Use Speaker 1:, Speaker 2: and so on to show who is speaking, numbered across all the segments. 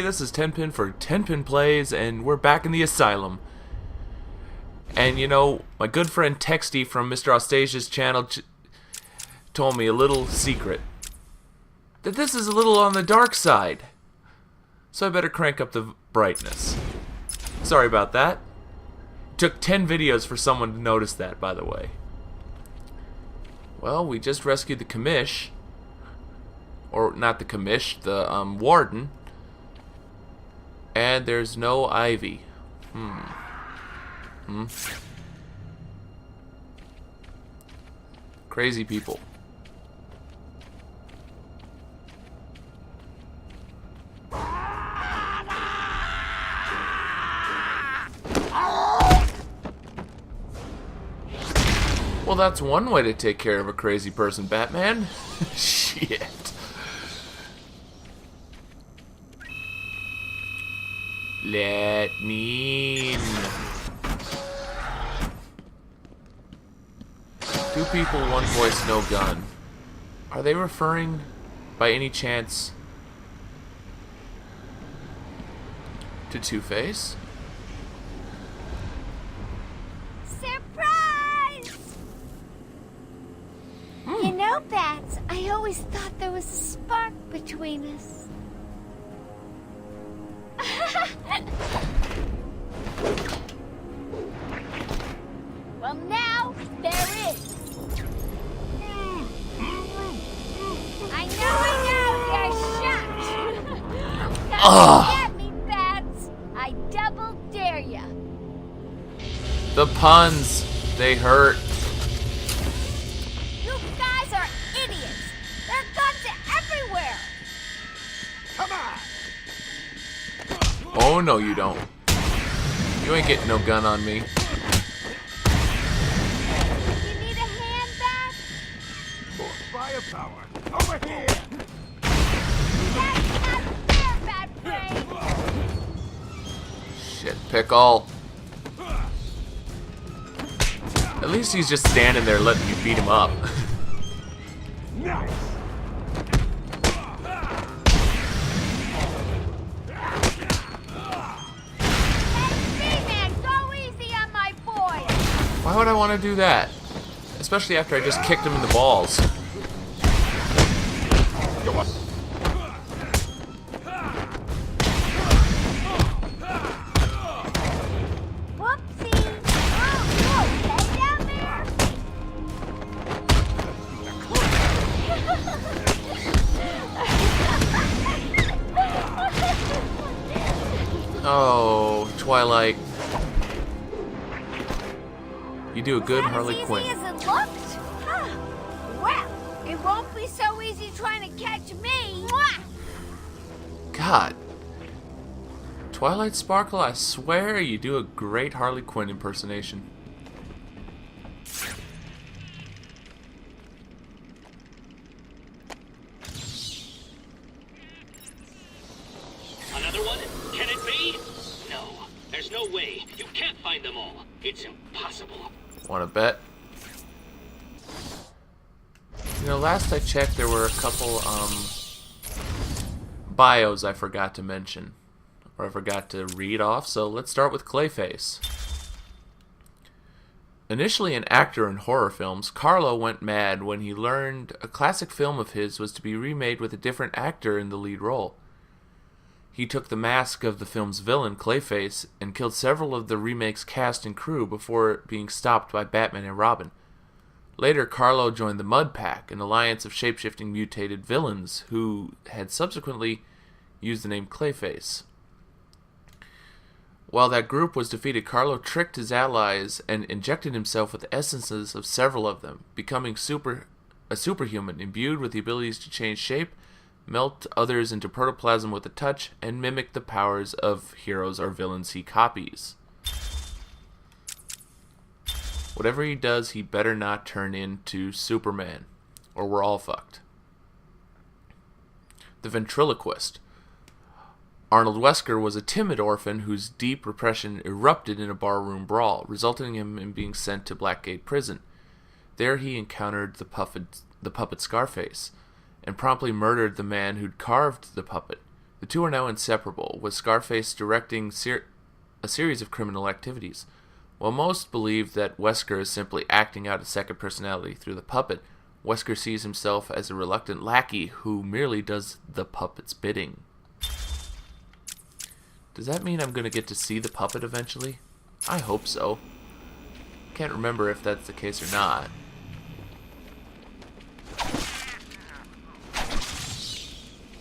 Speaker 1: this is Tenpin for Tenpin Plays, and we're back in the asylum. And you know, my good friend Texty from Mr. Ostasia's channel told me a little secret. That this is a little on the dark side. So I better crank up the brightness. Sorry about that. Took 10 videos for someone to notice that, by the way. Well, we just rescued the commish. Or not the commish, the warden. And there's no Ivy. Crazy people. Well, that's one way to take care of a crazy person, Batman. Shit. Let me in. 2 people, 1 voice, no gun. Are they referring, by any chance, to Two-Face?
Speaker 2: Surprise! You know, Bats, I always thought there was a spark between us. Well, now there is. I know, you're shocked. Come get me, Bats. I double dare ya.
Speaker 1: The puns, they hurt.
Speaker 2: You guys are idiots. There are guns everywhere. Come on.
Speaker 1: Oh, no, you don't. You ain't getting no gun on me.
Speaker 2: You need a hand, Bats?
Speaker 3: For firepower, over here!
Speaker 2: That's not fair, Bat Brain.
Speaker 1: Shit, pickle. At least he's just standing there letting you beat him up.
Speaker 3: Nice!
Speaker 1: Why would I want to do that? Especially after I just kicked him in the balls.
Speaker 2: Whoopsie! Oh, hey down there!
Speaker 1: Oh, Twilight. You do a good Harley Quinn.
Speaker 2: As easy as it looked? Huh. Well, it won't be so easy trying to catch me. Mwah!
Speaker 1: God. Twilight Sparkle, I swear you do a great Harley Quinn impersonation.
Speaker 4: Another one? Can it be? No. There's no way. You can't find them all. It's impossible.
Speaker 1: Want to bet? You know, last I checked, there were a couple bios I forgot to mention, or I forgot to read off. So let's start with Clayface. Initially an actor in horror films, Carlo went mad when he learned a classic film of his was to be remade with a different actor in the lead role. He took the mask of the film's villain, Clayface, and killed several of the remake's cast and crew before being stopped by Batman and Robin. Later, Carlo joined the Mud Pack, an alliance of shapeshifting mutated villains who had subsequently used the name Clayface. While that group was defeated, Carlo tricked his allies and injected himself with the essences of several of them, becoming a superhuman imbued with the abilities to change shape, melt others into protoplasm with a touch, and mimic the powers of heroes or villains he copies. Whatever he does, he better not turn into Superman, or we're all fucked. The Ventriloquist. Arnold Wesker was a timid orphan whose deep repression erupted in a barroom brawl, resulting in him in being sent to Blackgate Prison. There he encountered the puppet Scarface, and promptly murdered the man who'd carved the puppet, The two are now inseparable, with Scarface directing a series of criminal activities. While most believe that Wesker is simply acting out a second personality through the puppet, Wesker sees himself as a reluctant lackey who merely does the puppet's bidding. Does that mean I'm going to get to see the puppet eventually? I hope so. Can't remember if that's the case or not.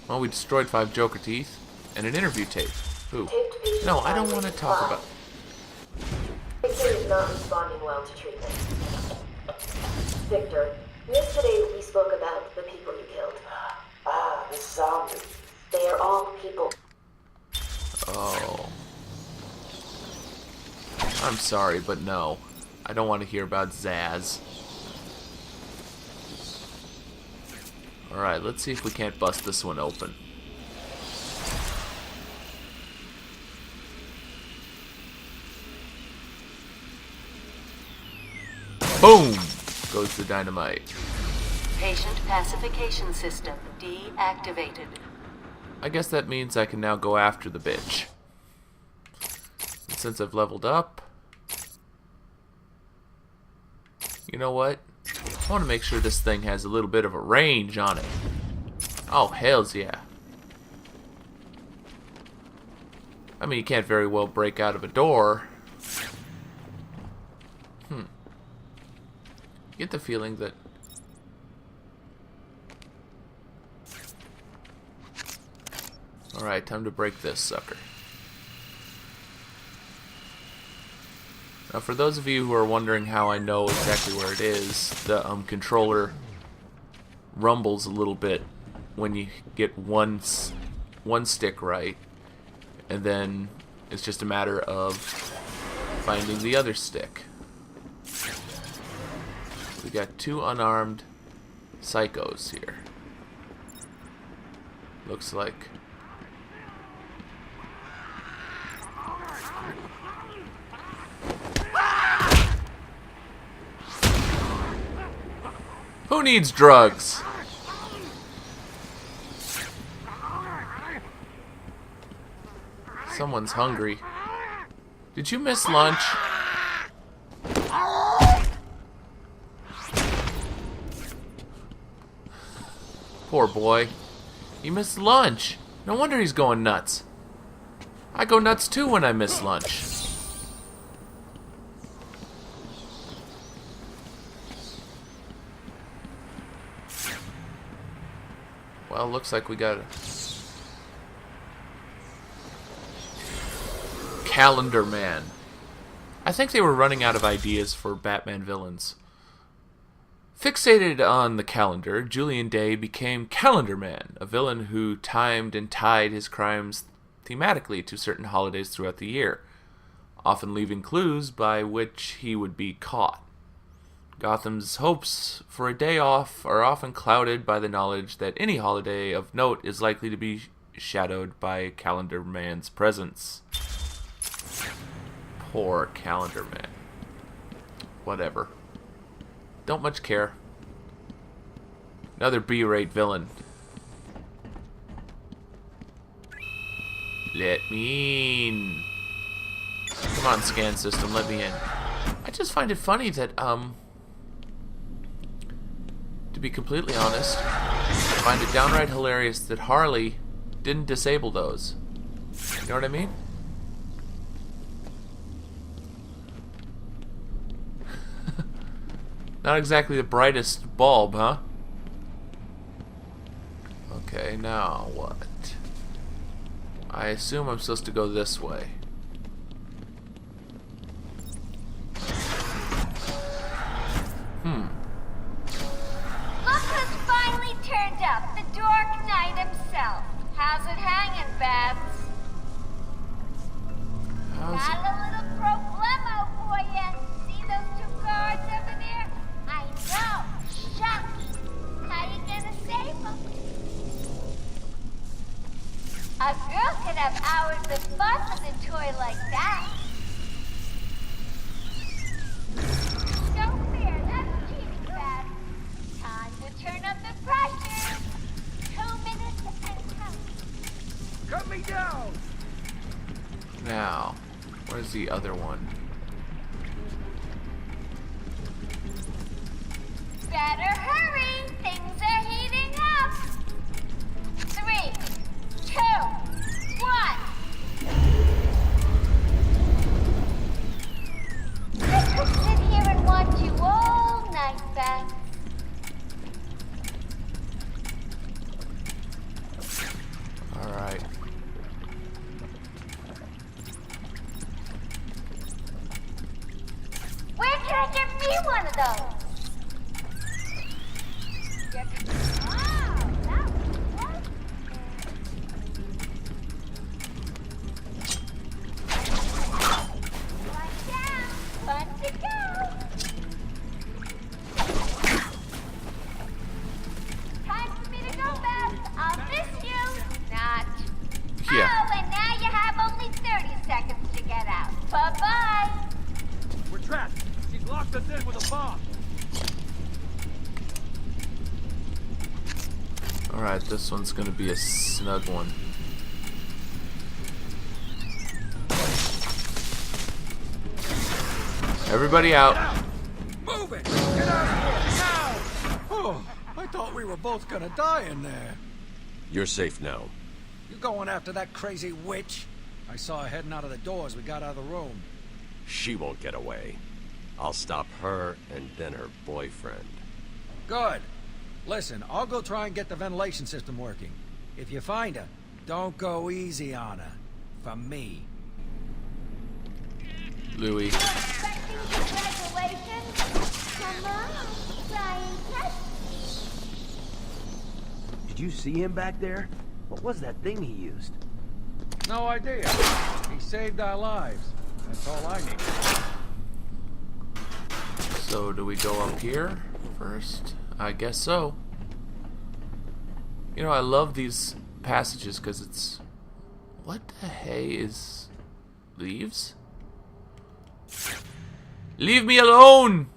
Speaker 1: Well, we destroyed 5 Joker teeth and an interview tape. Ooh. No, I don't want to talk about...
Speaker 5: Victor is not responding well to treatment. Victor, yesterday we spoke about the people you killed.
Speaker 6: Ah, the zombies.
Speaker 5: They are all people.
Speaker 1: Oh. I'm sorry, but no. I don't want to hear about Zaz. Alright, let's see if we can't bust this one open. Boom! Goes the dynamite.
Speaker 7: Patient pacification system deactivated.
Speaker 1: I guess that means I can now go after the bitch. And since I've leveled up... You know what? I want to make sure this thing has a little bit of a range on it. Oh, hells yeah. I mean, you can't very well break out of a door. Get the feeling that... Alright, time to break this sucker. Now, for those of you who are wondering how I know exactly where it is, the controller rumbles a little bit when you get one stick right, and then it's just a matter of finding the other stick. We got 2 unarmed psychos here. Looks like. Who needs drugs? Someone's hungry. Did you miss lunch? Poor boy. He missed lunch. No wonder he's going nuts. I go nuts too when I miss lunch. Well, looks like we got a Calendar Man. I think they were running out of ideas for Batman villains. Fixated on the calendar, Julian Day became Calendar Man, a villain who timed and tied his crimes thematically to certain holidays throughout the year, often leaving clues by which he would be caught. Gotham's hopes for a day off are often clouded by the knowledge that any holiday of note is likely to be shadowed by Calendar Man's presence. Poor Calendar Man. Whatever. Don't much care. Another B-rate villain. Let me in. Come on, scan system, let me in. I just find it funny that, to be completely honest, I find it downright hilarious that Harley didn't disable those. You know what I mean? Not exactly the brightest bulb, huh? Okay, now what? I assume I'm supposed to go this way.
Speaker 2: Look who's finally turned up, the Dark Knight himself. How's it hanging, Babs? Got a little problemo for you. See those 2 guards over there? I know. Shucks. How you gonna save them? A girl could have hours of fun with a toy like that. No fair. That's cheating, Babs. Time to turn up the pressure. 2 minutes and counting.
Speaker 1: Where's the other one?
Speaker 2: Better hurry! Things are heating up! 3, 2, 1. I could sit here and watch you all night, Beth.
Speaker 1: Alright.
Speaker 2: Where can I get me one of those? Wow, that was close. Watch out! One to go. Time for me to go, Beth. I'll miss you. Not.
Speaker 1: Yeah.
Speaker 2: Oh, and now you have only 30 seconds to get out. Bye-bye.
Speaker 3: We're trapped. She's locked us in with a bomb.
Speaker 1: Alright, this one's gonna be a snug one. Everybody out.
Speaker 3: Move it! Get out of here! Now! Oh, I thought we were both gonna die in there.
Speaker 8: You're safe now.
Speaker 3: You going after that crazy witch? I saw her heading out of the door as we got out of the room.
Speaker 8: She won't get away. I'll stop her and then her boyfriend.
Speaker 3: Good. Listen, I'll go try and get the ventilation system working. If you find her, don't go easy on her. For me.
Speaker 1: Louis.
Speaker 2: Expecting congratulations? Come on, try and catch me.
Speaker 9: Did you see him back there? What was that thing he used?
Speaker 3: No idea. He saved our lives. That's all I need.
Speaker 1: So do we go up here first? I guess so. You know, I love these passages because it's... What the hey is... Leaves? Leave me alone!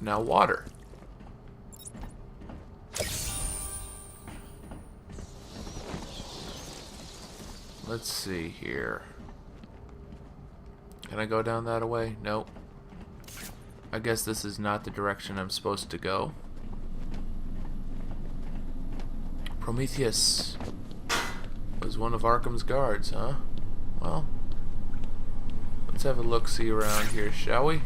Speaker 1: Now water. Let's see here. Can I go down that way? Nope. I guess this is not the direction I'm supposed to go. Prometheus was one of Arkham's guards, huh? Well, let's have a look-see around here, shall we?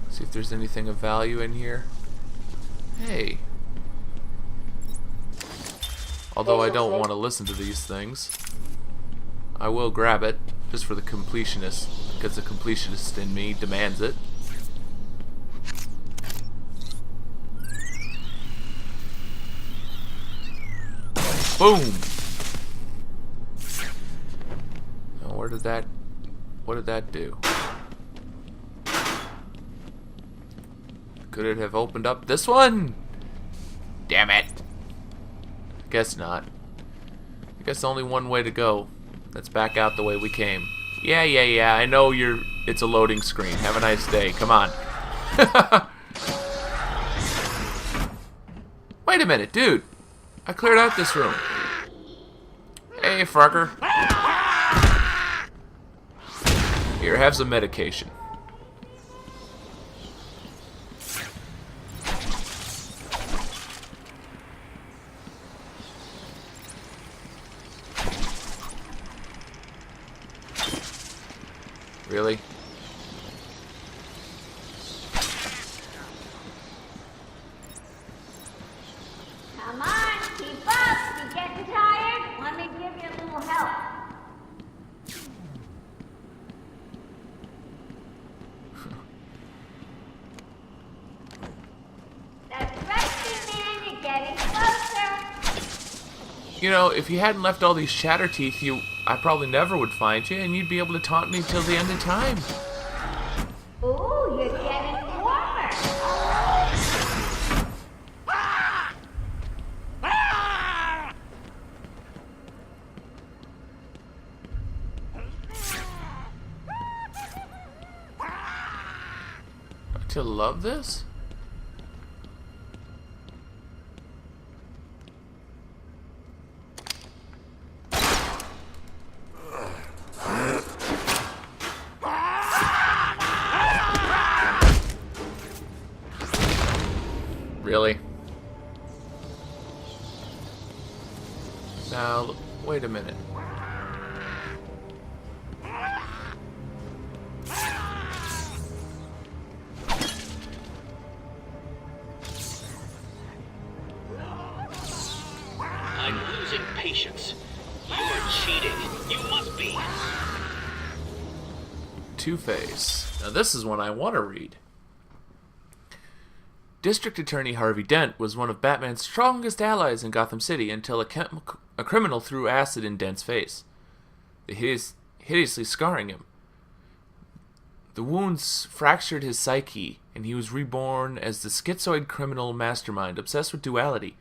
Speaker 1: See if there's anything of value in here. Hey. Although I don't want to listen to these things, I will grab it, just for the completionist, because the completionist in me demands it. Boom! Now what did that do? Could it have opened up this one? Damn it! Guess not. I guess only one way to go. Let's back out the way we came. Yeah, I know it's a loading screen. Have a nice day. Come on. Wait a minute, dude. I cleared out this room. Hey, fucker. Here, have some medication. Really?
Speaker 2: Come on, keep up. You getting tired? Let me give you a little help. That's right, man. You're getting closer.
Speaker 1: You know, if you hadn't left all these shatter teeth, I probably never would find you, and you'd be able to taunt me till the end of time.
Speaker 2: Ooh, you're getting warmer.
Speaker 1: Don't you love this? Wait a minute.
Speaker 4: I'm losing patience. You're cheating. You must be.
Speaker 1: Two-Face. Now this is one I want to read. District Attorney Harvey Dent was one of Batman's strongest allies in Gotham City until a criminal threw acid in Dent's face, hideously scarring him. The wounds fractured his psyche, and he was reborn as the schizoid criminal mastermind obsessed with duality.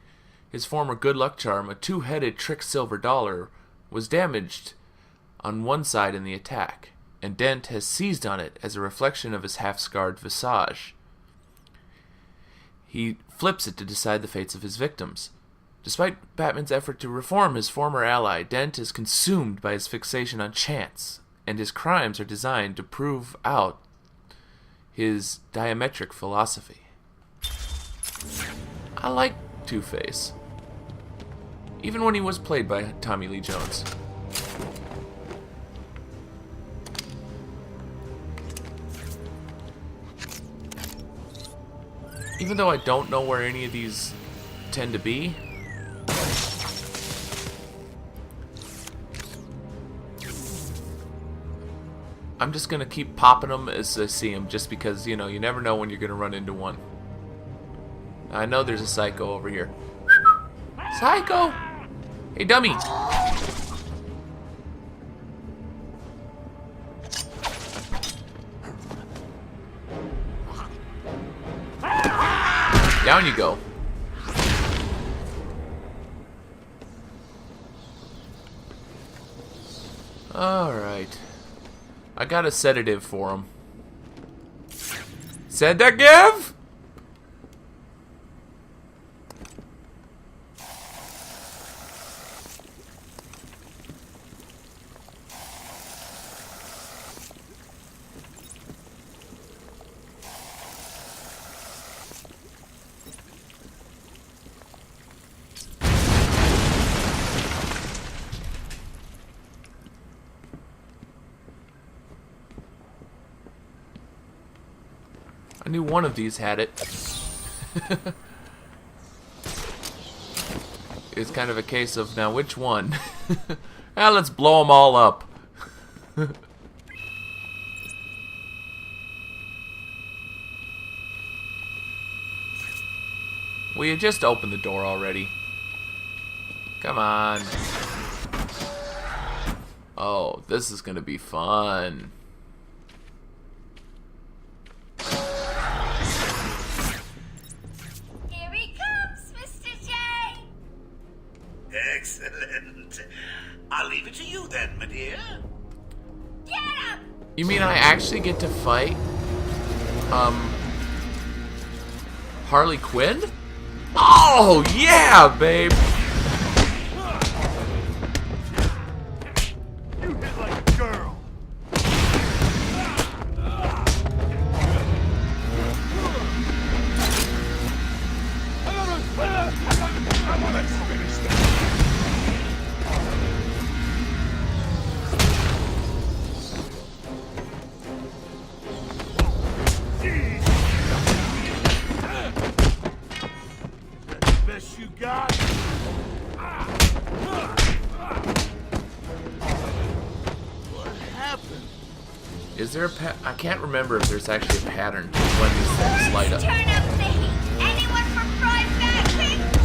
Speaker 1: His former good luck charm, a two-headed trick silver dollar, was damaged on one side in the attack, and Dent has seized on it as a reflection of his half-scarred visage. He flips it to decide the fates of his victims. Despite Batman's effort to reform his former ally, Dent is consumed by his fixation on chance, and his crimes are designed to prove out his diametric philosophy. I like Two-Face, even when he was played by Tommy Lee Jones. Even though I don't know where any of these tend to be, I'm just gonna keep popping them as I see them, just because, you know, you never know when you're gonna run into one. I know there's a Psycho over here. Psycho! Hey, dummy! Down you go. Alright. I got a sedative for him. Sedative? I knew one of these had it. It's kind of a case of, now which one? Well, let's blow them all up. Will you just open the door already? Come on. Oh, this is gonna be fun.
Speaker 2: Here he comes, Mr. J.
Speaker 10: Excellent. I'll leave it to you then, my dear.
Speaker 2: Get him!
Speaker 1: You mean I actually get to fight, Harley Quinn? Oh, yeah, babe!
Speaker 10: You hit like a girl. Let's finish this. Best you got? What happened?
Speaker 1: Is there a I can't remember if there's actually a pattern to when these things light up.
Speaker 2: Turn up the heat. Anyone for fried fat cakes?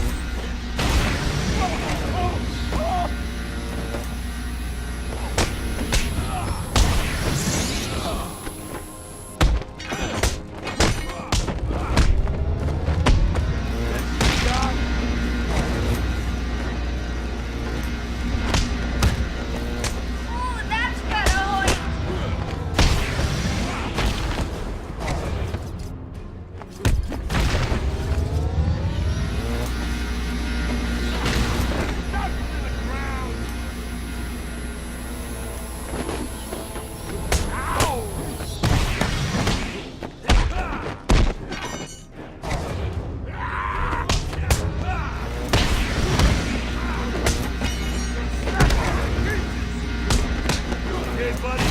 Speaker 2: Ooh, that's better, Hoyt.
Speaker 10: Okay, buddy.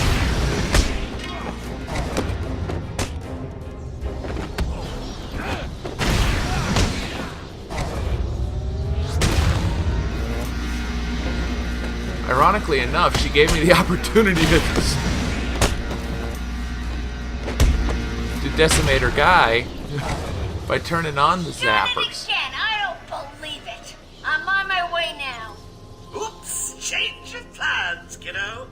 Speaker 1: Ironically enough, she gave me the opportunity to decimate her guy by turning on the zappers.
Speaker 2: Again, I don't believe it. I'm on my way now.
Speaker 11: Oops, change of plans, kiddo.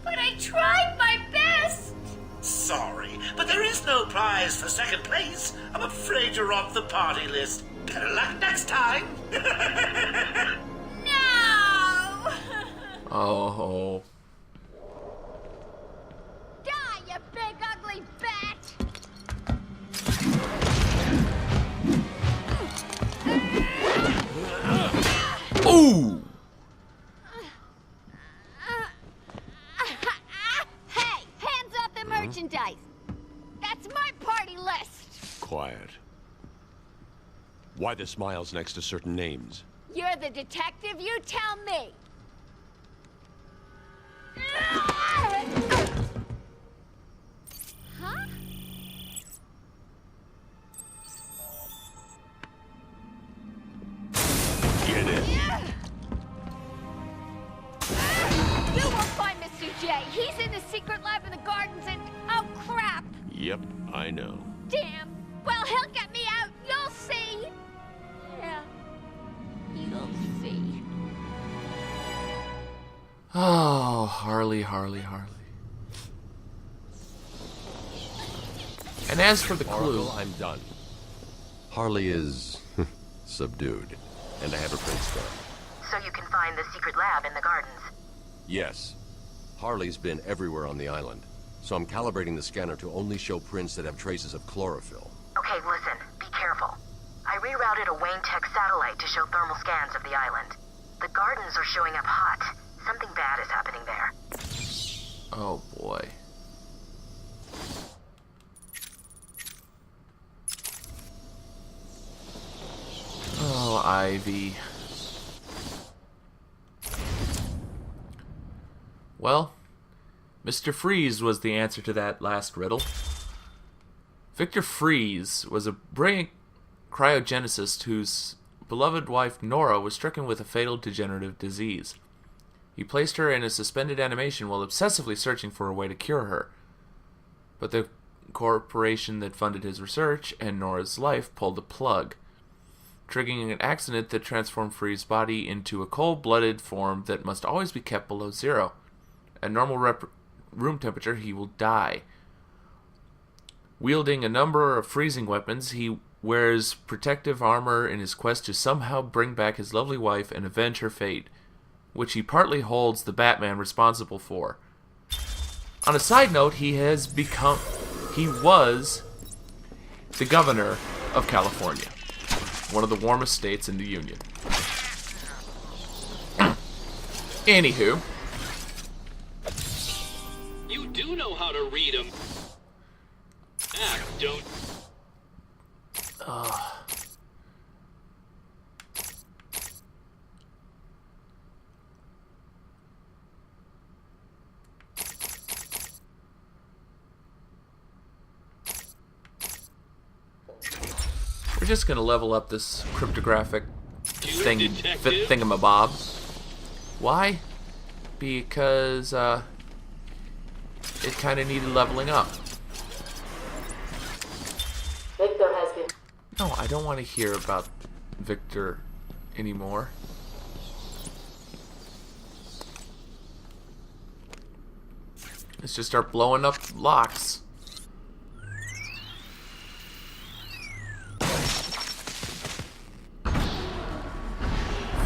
Speaker 2: But I tried my best.
Speaker 11: Sorry, but there is no prize for second place. I'm afraid you're off the party list. Better luck next time.
Speaker 2: No!
Speaker 1: Oh.
Speaker 2: Die, you big ugly bat!
Speaker 1: Ooh!
Speaker 2: Hey, hands off the merchandise. That's my party list.
Speaker 8: Quiet. Why the smiles next to certain names?
Speaker 2: You're the detective, you tell me. Huh?
Speaker 8: Get in.
Speaker 2: You won't find Mr. J. He's in the secret lab in the gardens and... oh, crap.
Speaker 8: Yep, I know.
Speaker 2: Damn. Well, he'll get me out. You'll see. Yeah. You'll see.
Speaker 1: Oh, Harley. And as for the clue...
Speaker 8: Oracle, I'm done. Harley is... subdued. And I have her print star.
Speaker 7: So you can find the secret lab in the gardens.
Speaker 8: Yes. Harley's been everywhere on the island. So I'm calibrating the scanner to only show prints that have traces of chlorophyll.
Speaker 7: Okay, listen. Be careful. I rerouted a Wayne Tech satellite to show thermal scans of the island. The gardens are showing up hot. Something bad is happening there.
Speaker 1: Oh, boy. Oh, Ivy. Well, Mr. Freeze was the answer to that last riddle. Victor Freeze was a brilliant cryogenicist whose beloved wife Nora was stricken with a fatal degenerative disease. He placed her in a suspended animation while obsessively searching for a way to cure her. But the corporation that funded his research and Nora's life pulled the plug, triggering an accident that transformed Freeze's body into a cold-blooded form that must always be kept below zero. At normal room temperature, he will die. Wielding a number of freezing weapons, he wears protective armor in his quest to somehow bring back his lovely wife and avenge her fate, which he partly holds the Batman responsible for. On a side note, he was the governor of California, one of the warmest states in the Union. Anywho.
Speaker 4: You do know how to read them. Don't.
Speaker 1: We're just gonna level up this cryptographic thingamabob. Why? Because it kind of needed leveling up.
Speaker 5: Victor has been...
Speaker 1: No, I don't want to hear about Victor anymore. Let's just start blowing up locks.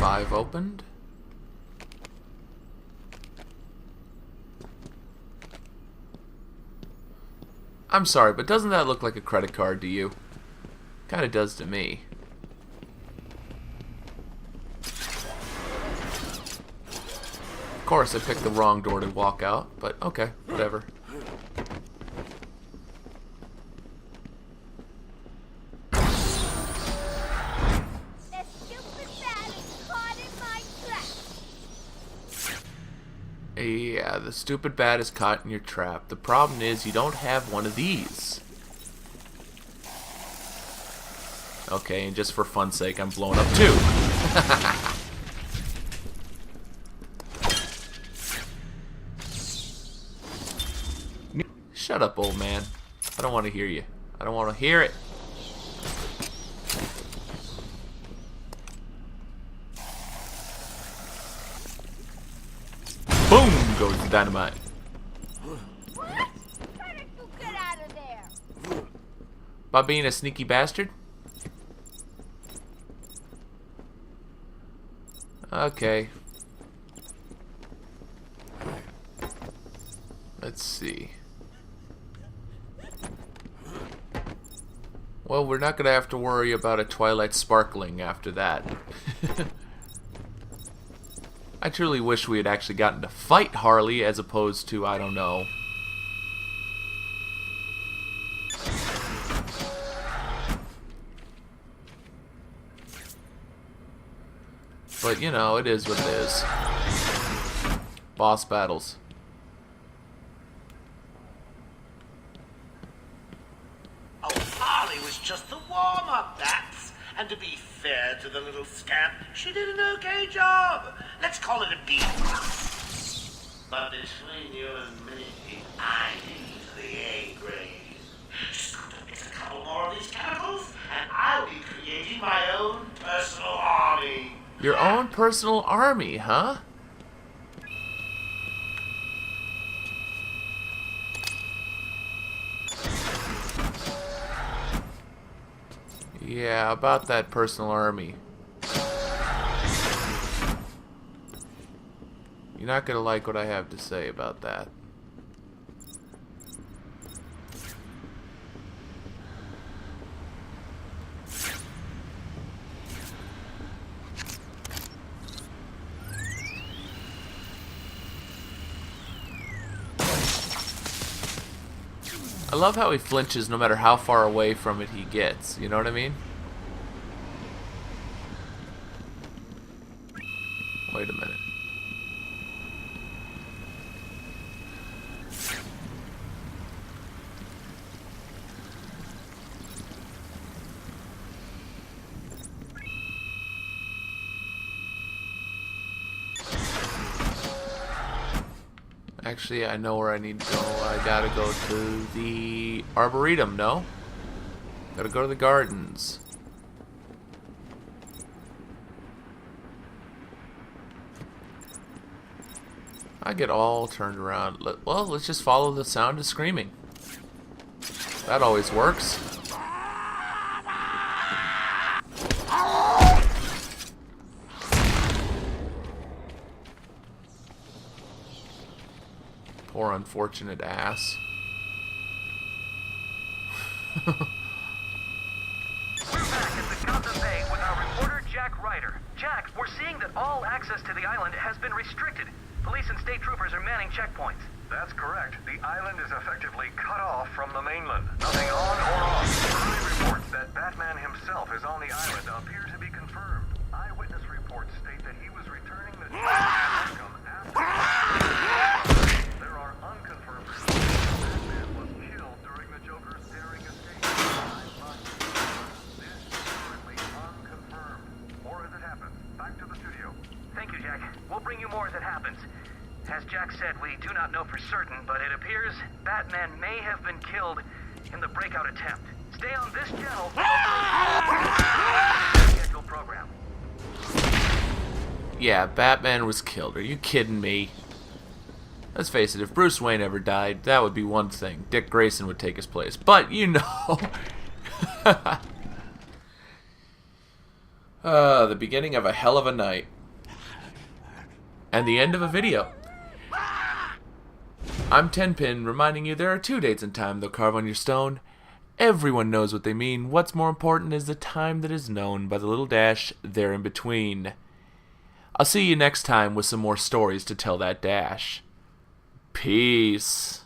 Speaker 1: Five opened. I'm sorry, but doesn't that look like a credit card to you? Kinda does to me. Of course, I picked the wrong door to walk out, but okay, whatever. Yeah, the stupid bat is caught in your trap. The problem is you don't have one of these. Okay, and just for fun's sake, I'm blowing up too. Shut up, old man. I don't want to hear you. I don't want to hear it. Boom goes the dynamite.
Speaker 2: What? How did you get out of there?
Speaker 1: By being a sneaky bastard? Okay. Let's see. Well, we're not gonna have to worry about a Twilight sparkling after that. I truly wish we had actually gotten to fight Harley as opposed to, I don't know. But, you know, it is what it is. Boss battles.
Speaker 11: Oh, Harley was just the warm-up, that's. And to be fair to the little scamp, she did an okay job. Let's call it a B+. But between you and me, I need the A grade. Just got to mix a couple more of these chemicals, and I'll be creating my own personal army.
Speaker 1: Your own personal army, huh? Yeah, about that personal army. You're not gonna like what I have to say about that. I love how he flinches no matter how far away from it he gets. You know what I mean? Wait a minute. Actually, I know where I need to go. I gotta go to the Arboretum, no? Gotta go to the gardens. I get all turned around. Well, let's just follow the sound of screaming. That always works. Poor unfortunate ass.
Speaker 12: We're back at the Gotham Bay with our reporter Jack Ryder. Jack, we're seeing that all access to the island has been restricted. Police and state troopers are manning checkpoints.
Speaker 13: That's correct. The island is effectively cut off from the mainland. Nothing on or off. Early reports that Batman himself is on the island appear to be confirmed. Eyewitness reports state that he was returning the Arkham after. There are unconfirmed reports that Batman was killed during the Joker's daring escape. This is currently unconfirmed. More as it happens. Back to the studio.
Speaker 12: Thank you, Jack. We'll bring you more as it happens. As Jack said, we do not know for certain, but it appears Batman may have been killed in the breakout attempt. Stay on this channel for the scheduled program.
Speaker 1: Yeah, Batman was killed. Are you kidding me? Let's face it, if Bruce Wayne ever died, that would be one thing. Dick Grayson would take his place. But, you know... the beginning of a hell of a night. And the end of a video. I'm Tenpin, reminding you there are 2 dates in time they'll carve on your stone. Everyone knows what they mean. What's more important is the time that is known by the little dash there in between. I'll see you next time with some more stories to tell that dash. Peace.